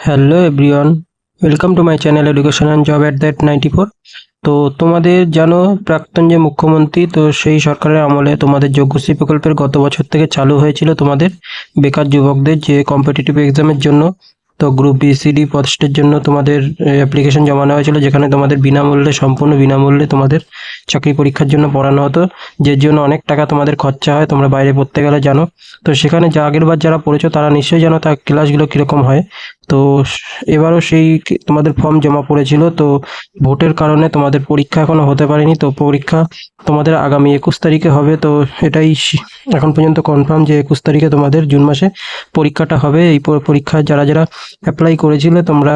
Hello everyone, welcome to my channel education and job at that 94। তো তোমাদের জানো প্রাক্তন যে মুখ্যমন্ত্রী, তো সেই সরকারের আমলে তোমাদের যোগ্যশ্রী প্রকল্পের গত বছর থেকে চালু হয়েছিল তোমাদের বেকার যুবকদের যে কম্পিটিটিভ এক্সামের জন্য। তো গ্রুপ বি সি ডি পোস্টের জন্য তোমাদের অ্যাপ্লিকেশন জমা নেওয়া হয়েছিল, যেখানে তোমাদের বিনামূল্যে, সম্পূর্ণ বিনামূল্যে তোমাদের চাকরি পরীক্ষার জন্য পড়ানো হতো, যার জন্য অনেক টাকা তোমাদের খরচা হয়, তোমরা বাইরে পড়তে গেলে জানো। তো সেখানে আগের বার যারা পড়েছো তারা নিশ্চয়ই জানো তার ক্লাসগুলো কীরকম হয়। তো এবারও সেই তোমাদের ফর্ম জমা পড়েছিল, তো ভোটের কারণে তোমাদের পরীক্ষা এখনো হতে পারেনি। তো পরীক্ষা তোমাদের আগামী 21 তারিখে হবে। তো এটাই এখন পর্যন্ত কনফার্ম যে 21 তারিখে তোমাদের জুন মাসে পরীক্ষাটা হবে। এই পরীক্ষা যারা যারা অ্যাপ্লাই করেছিলে তোমরা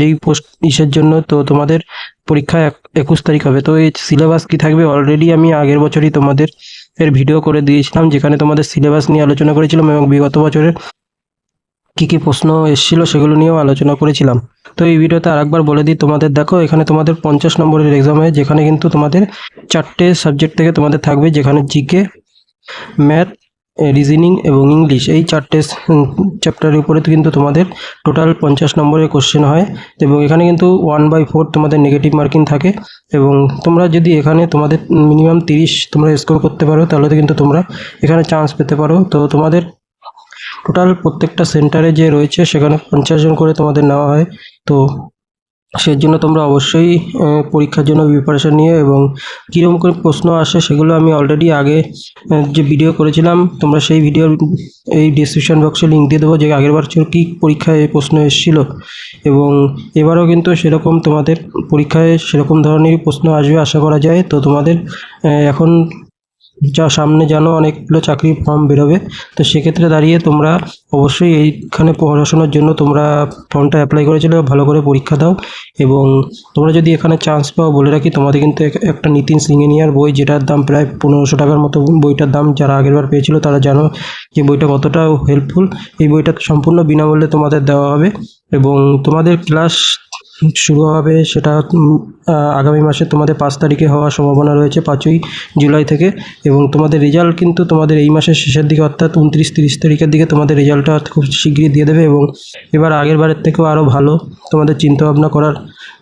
এই পোস্ট ইসের জন্য, তো তোমাদের পরীক্ষা 21 তারিখ হবে। তো এই সিলেবাস কি থাকবে অলরেডি আমি আগের বছরই তোমাদের ভিডিও করে দিয়েছিলাম, যেখানে তোমাদের সিলেবাস নিয়ে আলোচনা করেছিলাম এবং বিগত বছরের কি কি প্রশ্ন এসেছিল সেগুলো নিয়েও আলোচনা করেছিলাম। তো এই ভিডিওতে আরেকবার বলে দিই তোমাদের, দেখো এখানে তোমাদের 50 নম্বরের এক্সাম হয়, যেখানে কিন্তু তোমাদের 4টে সাবজেক্ট থেকে তোমাদের থাকবে, যেখানে জিকে, ম্যাথ, রিজনিং এবং ইংলিশ, এই 4টে চ্যাপ্টারের উপরে কিন্তু তোমাদের টোটাল 50 নম্বরের কোশ্চেন হয়। এবং এখানে কিন্তু 1/4 তোমাদের নেগেটিভ মার্কিং থাকে। এবং তোমরা যদি এখানে তোমাদের মিনিমাম 30 তোমরা স্কোর করতে পারো, তাহলে তো কিন্তু তোমরা এখানে চান্স পেতে পারো। তো তোমাদের টোটাল প্রত্যেকটা সেন্টারে যে রয়েছে সেখানে 50 জন করে তোমাদের নেওয়া হয়। তো সেই জন্য তোমরা অবশ্যই পরীক্ষার জন্য প্রিপারেশন নিয়ে, এবং কীরকম করে প্রশ্ন আসে সেগুলো আমি অলরেডি আগে যে ভিডিও করেছিলাম, তোমরা সেই ভিডিওর এই ডিসক্রিপশন বক্সে লিঙ্ক দিয়ে দেবো, যে আগের বার কী পরীক্ষায় এই প্রশ্ন এসেছিলো। এবং এবারও কিন্তু সেরকম তোমাদের পরীক্ষায় সেরকম ধরনেরই প্রশ্ন আসবে আশা করা যায়। তো তোমাদের এখন যা সামনে জানো অনেকগুলো চাকরির ফর্ম বেরোবে। তো সেক্ষেত্রে দাঁড়িয়ে তোমরা অবশ্যই এইখানে পড়াশোনার জন্য তোমরা ফর্মটা অ্যাপ্লাই করেছিলে, ভালো করে পরীক্ষা দাও। এবং তোমরা যদি এখানে চান্স পাও, বলে রাখি তোমাদের কিন্তু একটা নিতিন সিংহেনিয়ার বই, যেটার দাম প্রায় 1500 টাকার মতো বইটার দাম, যারা আগেরবার পেয়েছিল তারা জানো যে বইটা কতটা হেল্পফুল। এই বইটা সম্পূর্ণ বিনামূল্যে তোমাদের দেওয়া হবে। এবং তোমাদের ক্লাস শুরু হবে সেটা আগামী মাসে তোমাদের 5 তারিখে হওয়ার সম্ভাবনা রয়েছে, 5ই জুলাই থেকে। এবং তোমাদের রেজাল্ট কিন্তু তোমাদের এই মাসের শেষের দিকে, অর্থাৎ 29-30 তারিখের দিকে তোমাদের রেজাল্টটা খুব শীঘ্রই দিয়ে দেবে। এবং এবার আগের বারের থেকেও আরও ভালো তোমাদের চিন্তাভাবনা করার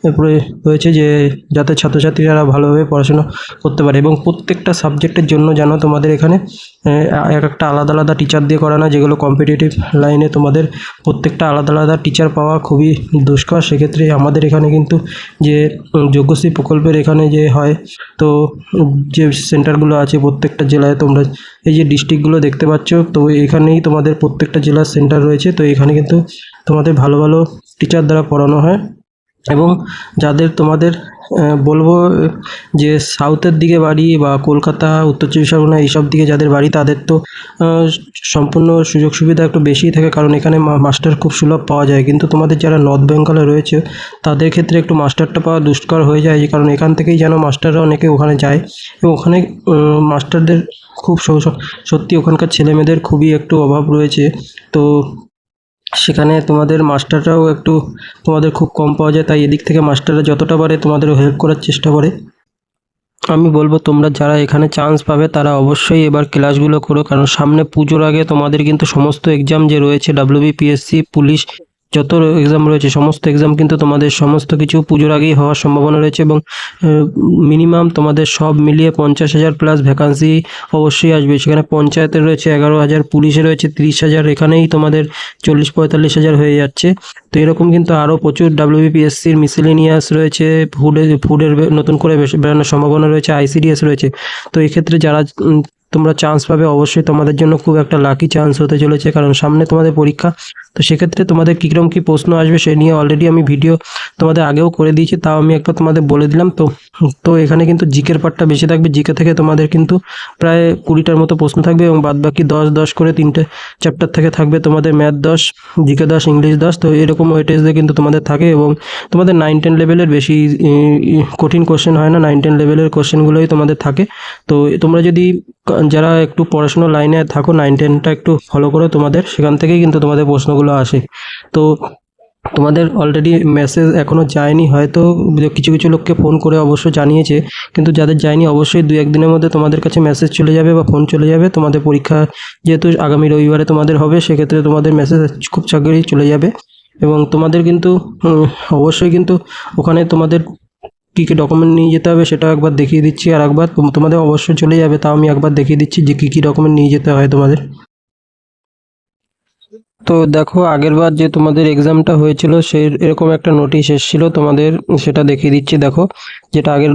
এরপরে রয়েছে, যে যাতে ছাত্রছাত্রীরা ভালোভাবে পড়াশোনা করতে পারে। এবং প্রত্যেকটা সাবজেক্টের জন্য জানো তোমাদের এখানে এক একটা আলাদা আলাদা টিচার দিয়ে করানো, যেগুলো কম্পিটিটিভ লাইনে তোমাদের প্রত্যেকটা আলাদা আলাদা টিচার পাওয়া খুবই দুষ্কর। সেক্ষেত্রে আমাদের এখানে কিন্তু যে যোগ্যশ্রী প্রকল্পের এখানে যে হয়, তো যে সেন্টারগুলো আছে প্রত্যেকটা জেলায়, তোমরা এই যে ডিস্ট্রিক্টগুলো দেখতে পাচ্ছ, তো এখানেই তোমাদের প্রত্যেকটা জেলার সেন্টার রয়েছে। তো এখানে কিন্তু তোমাদের ভালো ভালো টিচার দ্বারা পড়ানো হয়। এবং যাদের তোমাদের বলবো যে সাউথের দিকে বাড়ি বা কলকাতা, উত্তর চব্বিশ পরগনা এইসব দিকে যাদের বাড়ি, তাদের তো সম্পূর্ণ সুযোগ সুবিধা একটু বেশিই থাকে, কারণ এখানে মাস্টার খুব সুলভ পাওয়া যায়। কিন্তু তোমাদের যারা নর্থ বেঙ্গলে রয়েছে তাদের ক্ষেত্রে একটু মাস্টারটা পাওয়া দুষ্কর হয়ে যায়, কারণ এখান থেকেই যেন মাস্টাররা অনেকে ওখানে যায়। এবং ওখানে মাস্টারদের খুব সত্যি ওখানকার ছেলেমেয়েদের খুবই একটু অভাব রয়েছে। তো সেখানে তোমাদের মাস্টাররাও একটু তোমাদের খুব কম পাওয়া যায়, তাই এদিক থেকে মাস্টাররা যতটা পারে তোমাদের হেল্প করার চেষ্টা করে। আমি বলবো তোমরা যারা এখানে চান্স পাবে তারা অবশ্যই এবার ক্লাসগুলো করো, কারণ সামনে পুজোর আগে তোমাদের কিন্তু সমস্ত এক্সাম যে রয়েছে, WBPSC, পুলিশ, যত এক্সাম রয়েছে সমস্ত এক্সাম কিন্তু তোমাদের সমস্ত কিছু পুজোর আগেই হওয়ার সম্ভাবনা রয়েছে। এবং মিনিমাম তোমাদের সব মিলিয়ে 50,000 প্লাস ভ্যাকান্সি অবশ্যই আসবে। সেখানে পঞ্চায়েতের রয়েছে 11,000, পুলিশে রয়েছে 30,000, এখানেই তোমাদের 40-45,000 হয়ে যাচ্ছে। তো এরকম কিন্তু আরও প্রচুর WBPSCর মিসেলেনিয়াস রয়েছে, ফুডের নতুন করে বেরোনোর সম্ভাবনা রয়েছে, ICDS রয়েছে। তো এক্ষেত্রে যারা তোমরা চান্স পাবে, অবশ্যই তোমাদের জন্য খুব একটা লাকি চান্স হতে চলেছে, কারণ সামনে তোমাদের পরীক্ষা। তো সেক্ষেত্রে তোমাদের কীরকম কী প্রশ্ন আসবে সে নিয়ে অলরেডি আমি ভিডিও তোমাদের আগেও করে দিয়েছি, তাও আমি একবার তোমাদের বলে দিলাম। তো এখানে কিন্তু জিকের পার্টটা বেশি থাকবে, জিকে থেকে তোমাদের কিন্তু প্রায় 20টার মতো প্রশ্ন থাকবে, এবং বাদবাকি 10-10 করে 3টে চ্যাপ্টার থেকে থাকবে তোমাদের ম্যাথ 10, জিকে 10, ইংলিশ 10। তো এরকম ওয়েটেজে কিন্তু তোমাদের থাকে। এবং তোমাদের 9-10 লেভেলের বেশি কঠিন কোশ্চেন হয় না, 9-10 লেভেলের কোশ্চেনগুলোই তোমাদের থাকে। তো তোমরা যদি যারা একটু পড়াশোনার লাইনে থাকো, 9-10টা একটু ফলো করো, তোমাদের সেখান থেকেই কিন্তু তোমাদের প্রশ্নগুলো আসে। তো তোমাদের অলরেডি মেসেজ এখনও যায়নি, হয়তো কিছু কিছু লোককে ফোন করে অবশ্য জানিয়েছে, কিন্তু যাদের যায়নি অবশ্যই 2-1 দিনের মধ্যে তোমাদের কাছে মেসেজ চলে যাবে বা ফোন চলে যাবে। তোমাদের পরীক্ষা যেহেতু আগামী রবিবারে তোমাদের হবে, সেক্ষেত্রে তোমাদের মেসেজ খুব শীঘ্রই চলে যাবে। এবং তোমাদের কিন্তু অবশ্যই কিন্তু ওখানে তোমাদের কী কী ডকুমেন্ট নিয়ে যেতে হবে সেটাও একবার দেখিয়ে দিচ্ছি। আর একবার তোমাদের অবশ্যই চলে যাবে, তাও আমি একবার দেখিয়ে দিচ্ছি যে কী কী ডকুমেন্ট নিয়ে যেতে হয় তোমাদের। তো দেখো, আগেরবার যে তোমাদের এক্সামটা হয়েছিল সেই এরকম একটা নোটিশ এসেছিল তোমাদের, সেটা দেখিয়ে দিচ্ছি। দেখো, যেটা আগের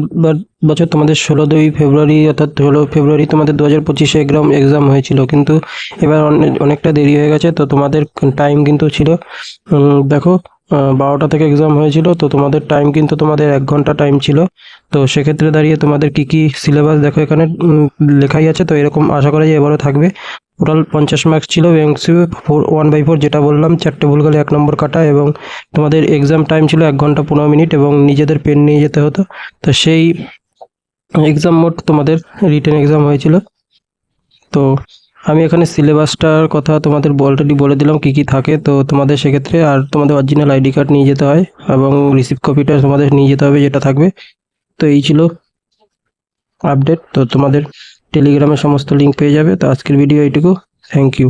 বছর তোমাদের 16ই ফেব্রুয়ারি, অর্থাৎ 16 ফেব্রুয়ারি তোমাদের 2025-এ এক্সাম হয়েছিল, কিন্তু এবার অনেকটা দেরি হয়ে গেছে। তো তোমাদের টাইম কিন্তু ছিল, দেখো, 12টা থেকে এক্সাম হয়েছিল, তো তোমাদের টাইম কিন্তু তোমাদের 1 ঘন্টা টাইম ছিল। তো সেক্ষেত্রে দাঁড়িয়ে তোমাদের কি কি সিলেবাস দেখো এখানে লেখাই আছে। তো এরকম আশা করা যায় এবারও থাকবে। টোটাল 50 মার্কস ছিল, এমসিকিউ 1/4 যেটা বললাম, 4টে ভুল গেলে 1 নম্বর কাটা, এবং তোমাদের এক্সাম টাইম ছিল 1 ঘন্টা 15 মিনিট, এবং নিজেদের পেন নিয়ে যেতে হতো। তো সেই এক্সাম মোট তোমাদের রিটেন এক্সাম হয়েছিল। তো আমি এখানে সিলেবাসটার কথা তোমাদের অলরেডি বলে দিলাম কি কি থাকে। তো তোমাদের সেক্ষেত্রে আর তোমাদের অরিজিনাল আইডি কার্ড নিয়ে যেতে হয়, এবং রিসিপ্ট কপিটা তোমাদের নিয়ে যেতে হবে, যেটা থাকবে। তো এই ছিল আপডেট। তো তোমাদের টেলিগ্রামে সমস্ত লিঙ্ক পেয়ে যাবে। তো আজকের ভিডিও এইটুকু। Thank you.